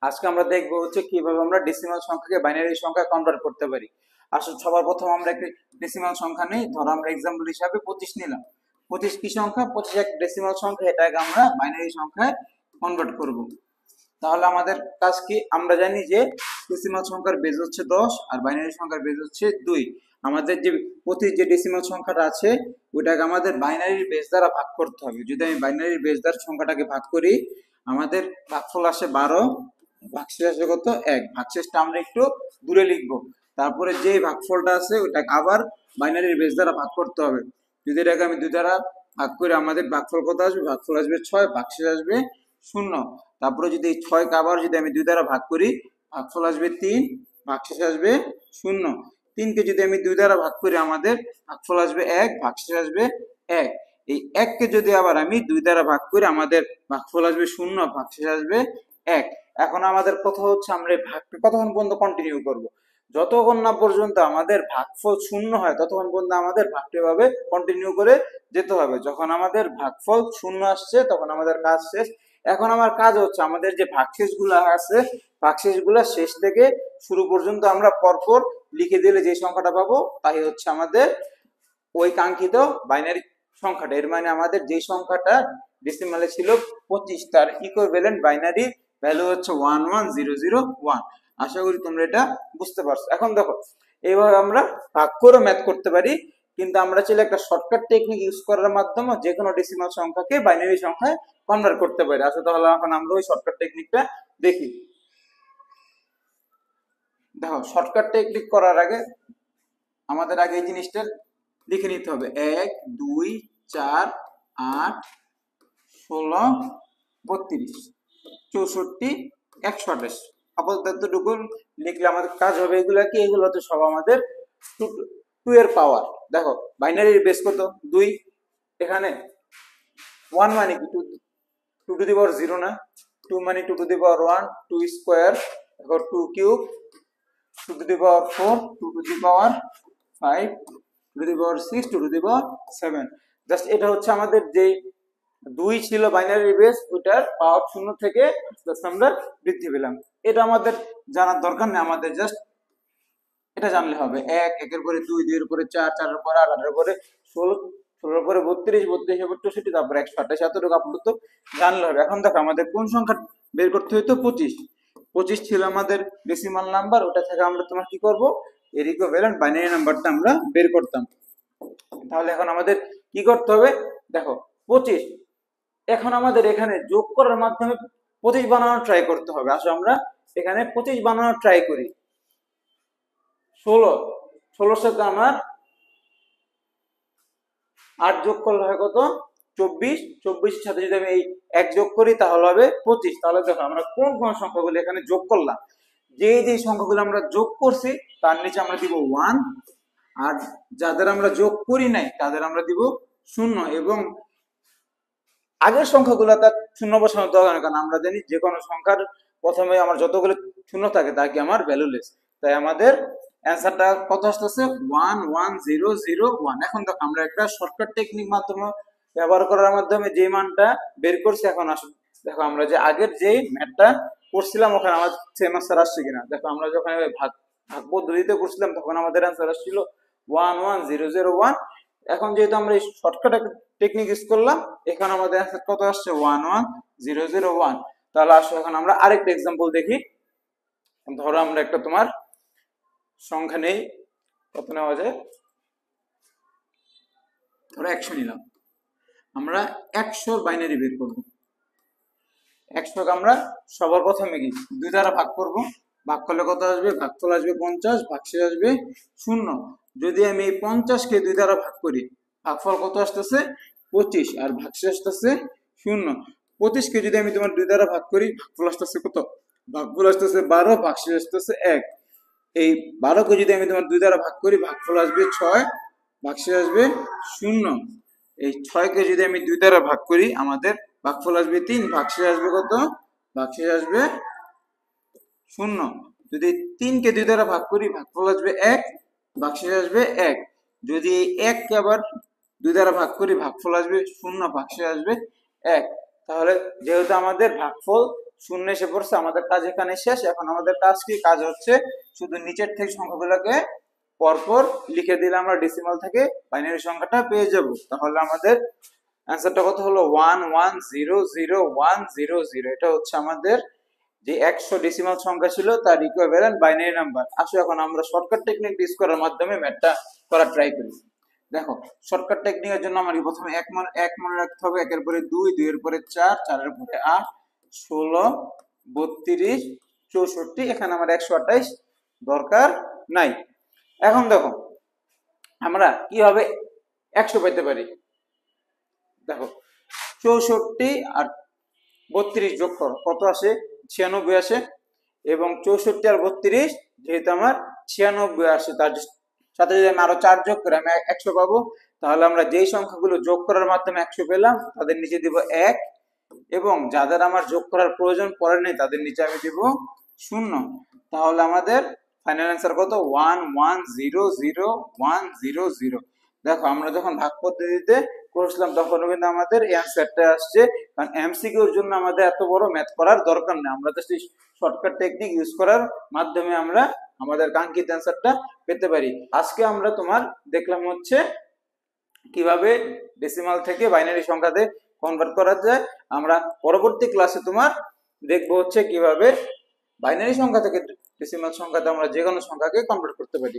আজকে আমরা দেখবো হচ্ছে কিভাবে আমরা ডেসিমাল সংখ্যাকে বাইনারি সংখ্যায় কনভার্ট করতে পারি। আসলে সবার প্রথম আমরা একটি ডেসিমাল সংখ্যা নেই, ধরো আমরা এক্সাম্পল হিসাবে 25 নিলাম। 25 কি সংখ্যা? 25 এক ডেসিমাল সংখ্যা, এটাকে আমরা বাইনারি সংখ্যায় কনভার্ট করব। তাহলে আমাদের কাজ কি? আমরা জানি যে ডেসিমাল সংখ্যার বেজ হচ্ছে 10 আর বাইনারি সংখ্যার বেজ হচ্ছে 2। আমাদের যে প্রতি যে ডেসিমাল সংখ্যাটা আছে ওইটাকে আমাদের বাইনারির বেজ দ্বারা ভাগ করতে হবে। যদি আমি বাইনারির বেজ দ্বারা সংখ্যাটাকে ভাগ করি, আমাদের ভাগফল আসে 12, ভাগশেষ আসে কত? 1। ভাগশেষটা আমরা একটু দূরে লিখবো। তারপরে যে ভাগফলটা আছে ওইটাকে আবার বাইনারির বেজ দ্বারা ভাগ করতে হবে। যদি এটাকে আমি 2 দ্বারা ভাগ করে আমাদের ভাগফল কত আসবে? ভাগফল আসবে 6, ভাগশেষ আসবে 0। তারপরে যদি এই 6 কে আবার যদি আমি 2 দ্বারা ভাগ করি, ভাগফল আসবে 3, ভাগশেষ আসবে 0। 3 কে যদি আমি 2 দ্বারা ভাগ করি, আমাদের ভাগফল আসবে 1, ভাগশেষ আসবে 1। এই 1 কে যদি আবার আমি 2 দ্বারা ভাগ করি, আমাদের ভাগফল আসবে 0, ভাগশেষ আসবে 1। এখন আমাদের কথা হচ্ছে আমরা এই ভাগটা কতক্ষণ পর্যন্ত কন্টিনিউ করব? যতক্ষণ না পর্যন্ত আমাদের ভাগফল 0 হয় ততক্ষণ পর্যন্ত আমাদের ভাগটা এভাবে কন্টিনিউ করে যেতে হবে। যখন আমাদের ভাগফল 0 আসছে তখন আমাদের কাজ শেষ। এখন আমার কাজ হচ্ছে আমাদের যে ভাগশেষগুলো আছে, ভাগশেষগুলো শেষ থেকে শুরু পর্যন্ত আমরা পরপর লিখে দিলে যে সংখ্যাটা পাবো তাই হচ্ছে আমাদের ওই কাঙ্ক্ষিত বাইনারি সংখ্যাটা। এর মানে আমাদের যে সংখ্যাটা ডেসিমালে ছিল 25, তার ইকুইভ্যালেন্ট বাইনারি ভ্যালু হচ্ছে 11001। আশা করি তোমরা এটা বুঝতে পারছো। এখন দেখো, এইভাবে আমরা ভাগ করে ম্যাথ করতে পারি, কিন্তু আমরা চাইলে একটা শর্টকাট টেকনিক ইউজ করার মাধ্যমে যে কোনো ডেসিমাল সংখ্যাকে বাইনারি সংখ্যায় কনভার্ট করতে পারি। আচ্ছা, তাহলে এখন আমরা ওই শর্টকাট টেকনিকটা দেখি। দেখো, শর্টকাট টেকনিক করার আগে আমাদের আগে এই জিনিসটা লিখে নিতে হবে। 1, 2, 4, 8, 16, 32, 64, 128। আপাতত এতটুকু লিখলে আমাদের কাজ হবে। এগুলা কি? এগুলো তো সব আমাদের 2 এর পাওয়ার। দেখো, বাইনারির বেস কত? 2। এখানে 1 মানে কি? 2 টু দি পাওয়ার 0 না? 2 মানে 2 টু দি পাওয়ার 1, 2 স্কয়ার, তারপর 2 cube, 2 to the power 4, 2 to the power 5, 2 to the power 6, 2 to the power 7। Just এটা হচ্ছে আমাদের যে 2 ছিল বাইনারি বেস, ওটার পাওয়ার 0 থেকে জাস্ট আমরা বৃদ্ধি পেলাম। এটা আমাদের জানার দরকার নেই, আমাদের জাস্ট এটা জানলে হবে। 1, 1 এর পরে 2, 2 এর পরে 4, 4 এর পরে 8, 8 এর পরে 16, 16 এর পরে 32, 32 এর পরে 64, তারপরে 128। এতটুকু আপাতত জানলে হবে। এখন দেখো, আমাদের কোন সংখ্যা বের করতে হইতো? 25। 25 ছিল আমাদের ডেসিমাল নাম্বার। ওটা থেকে আমরা তোমার কি করব? এর ইকুইভ্যালেন্ট বাইনারি নাম্বারটা আমরা বের করতাম। তাহলে এখন আমাদের কি করতে হবে? দেখো, 25 এখন আমাদের এখানে যোগ করার মাধ্যমে 25 বানানোর ট্রাই করতে হবে। আসলে আমরা এখানে 25 বানানোর ট্রাই করি। 16, 16 সাথে আমার 8 যোগ করলে হয় কত? 24। 24 এর সাথে যদি আমি এই 1 যোগ করি তাহলে হবে 25। তাহলে দেখো, আমরা কোন কোন সংখ্যাগুলো এখানে যোগ করলাম। যে যে সংখ্যাগুলো আমরা যোগ করছি তার নিচে আমরা দিব 1, আর যাদের আমরা যোগ করি নাই তাদের আমরা দিব 0। এবং আগের সংখ্যাগুলো তার শূন্য বসানোর দরকার নেই, কারণ আমরা জানি যে কোনো সংখ্যার প্রথমে আমার যতগুলো শূন্য থাকে তা কি আমার ভ্যালুলেস। তাই আমাদের অ্যান্সারটা কত আসতেছে? 11001। এখন দেখো, আমরা একটা শর্টকাট টেকনিক মাধ্যমে ব্যবহার করার মাধ্যমে যে মানটা বের করছি। এখন আসুন দেখো, আমরা যে আগের যে ম্যাথটা করছিলাম ওখানে আমার সেম আনসার আসছে কিনা। দেখো, আমরা যখন ভাগ ভাগ পদ্ধতিতে করছিলাম তখন আমাদের অ্যান্সার আসছিল 11001। এখন যেহেতু আমরা এই শর্টকাট টেকনিক ইউজ করলাম, এখানে আমাদের অ্যান্সার কত আসছে? 11001। তাহলে আসো এখন আমরা আরেকটা एग्जांपल দেখি। ধরো আমরা একটা তোমার সংখ্যা নেই, কত নেওয়া যায়? ধরো 100 নিলাম। আমরা 100 বাইনারি বের করব। 100 কে আমরা সবার প্রথমে কি 2 দ্বারা ভাগ করব। ভাগ করলে কত আসবে? ভাগফল আসবে 50, ভাগশেষ আসবে 0। যদি আমি এই 50 কে 2 দ্বারা ভাগ করি, ভাগফল কত আসতেছে? 25, আর ভাগশেষ আসতেছে 0। 25 কে যদি আমি তোমার 2 দ্বারা ভাগ করি, ভাগফল আসতেছে কত? ভাগফল আসতেছে 12, ভাগশেষ আসতেছে 1। এই 12 কে যদি আমি তোমার 2 দ্বারা ভাগ করি, ভাগফল আসবে 6, ভাগশেষ আসবে 0। এই 6 কে যদি আমি 2 দ্বারা ভাগ করি, আমাদের ভাগফল আসবে 3, ভাগশেষ আসবে কত? ভাগশেষ আসবে 0। যদি 3 কে 2 দ্বারা ভাগ করি, ভাগফল আসবে 1, ভাগশেষ আসবে 1। যদি 1 কে আবার 2 দ্বারা ভাগ করি, ভাগফল আসবে 0, ভাগশেষ আসবে 1। তাহলে যেহেতু আমাদের ভাগফল শূন্য এসে পড়ছে, আমাদের কাজ এখানে শেষ। এখন আমাদের কাজ কি? কাজ হচ্ছে শুধু নিচের থেকে সংখ্যাগুলোকে পরপর লিখে দিলে আমরা ডেসিমাল থেকে বাইনারি সংখ্যাটা পেয়ে যাব। তাহলে আমাদের অ্যান্সারটা কত হলো? 11000100। এটা হচ্ছে আমাদের যে 100 ডেসিমাল সংখ্যা ছিল তার ইকুইভ্যালেন্ট বাইনারি নাম্বার। আসো এখন আমরা শর্টকাট টেকনিক ইউজ করার মাধ্যমে ম্যাথটা করার ট্রাই করি। দেখো, শর্টকাট টেকনিকের জন্য আমাদের প্রথমে এক মনে রাখতে হবে, একের পরে 2, 2 এর পরে 4, 4 এর পরে 8, 16, 32, 64। এখানে আমার 128 দরকার নাই। এখন দেখো আমরা কিভাবে 100 পেতে পারি। দেখো, 64 আর 32 যোগ করো, কত আসে? 96 আসে। এবং 64 আর 32 যেহেতু আমার 96 আসে, তার সাথে যদি আমি আরো 4 যোগ করে আমি 100 পাবো। তাহলে আমরা যেই সংখ্যাগুলো যোগ করার মাধ্যমে 100 পেলাম তাদের নিচে দিব 1, এবং যাদের আমার যোগ করার প্রয়োজন পড়ে নেই তাদের নিচে আমি দিব 0। তাহলে আমাদের ফাইনাল অ্যান্সার কত? 11000100। দেখো, আমরা যখন ভাগ পদ্ধতিতে করছিলাম তখনও কিন্তু আমাদের এই অ্যান্সারটা আসছে, কারণ এমসিকিউর জন্য আমাদের এত বড় ম্যাথ করার দরকার নেই। আমরা জাস্ট শর্টকাট টেকনিক ইউজ করার মাধ্যমে আমরা আমাদের কাঙ্ক্ষিত অ্যান্সারটা পেতে পারি। আজকে আমরা তোমার দেখলাম হচ্ছে কিভাবে ডেসিমাল থেকে বাইনারি সংখ্যাতে কনভার্ট করা যায়। আমরা পরবর্তী ক্লাসে তোমার দেখবো হচ্ছে কিভাবে বাইনারি সংখ্যা থেকে ডেসিমাল সংখ্যাতে আমরা যে কোনো সংখ্যাকে কনভার্ট করতে পারি।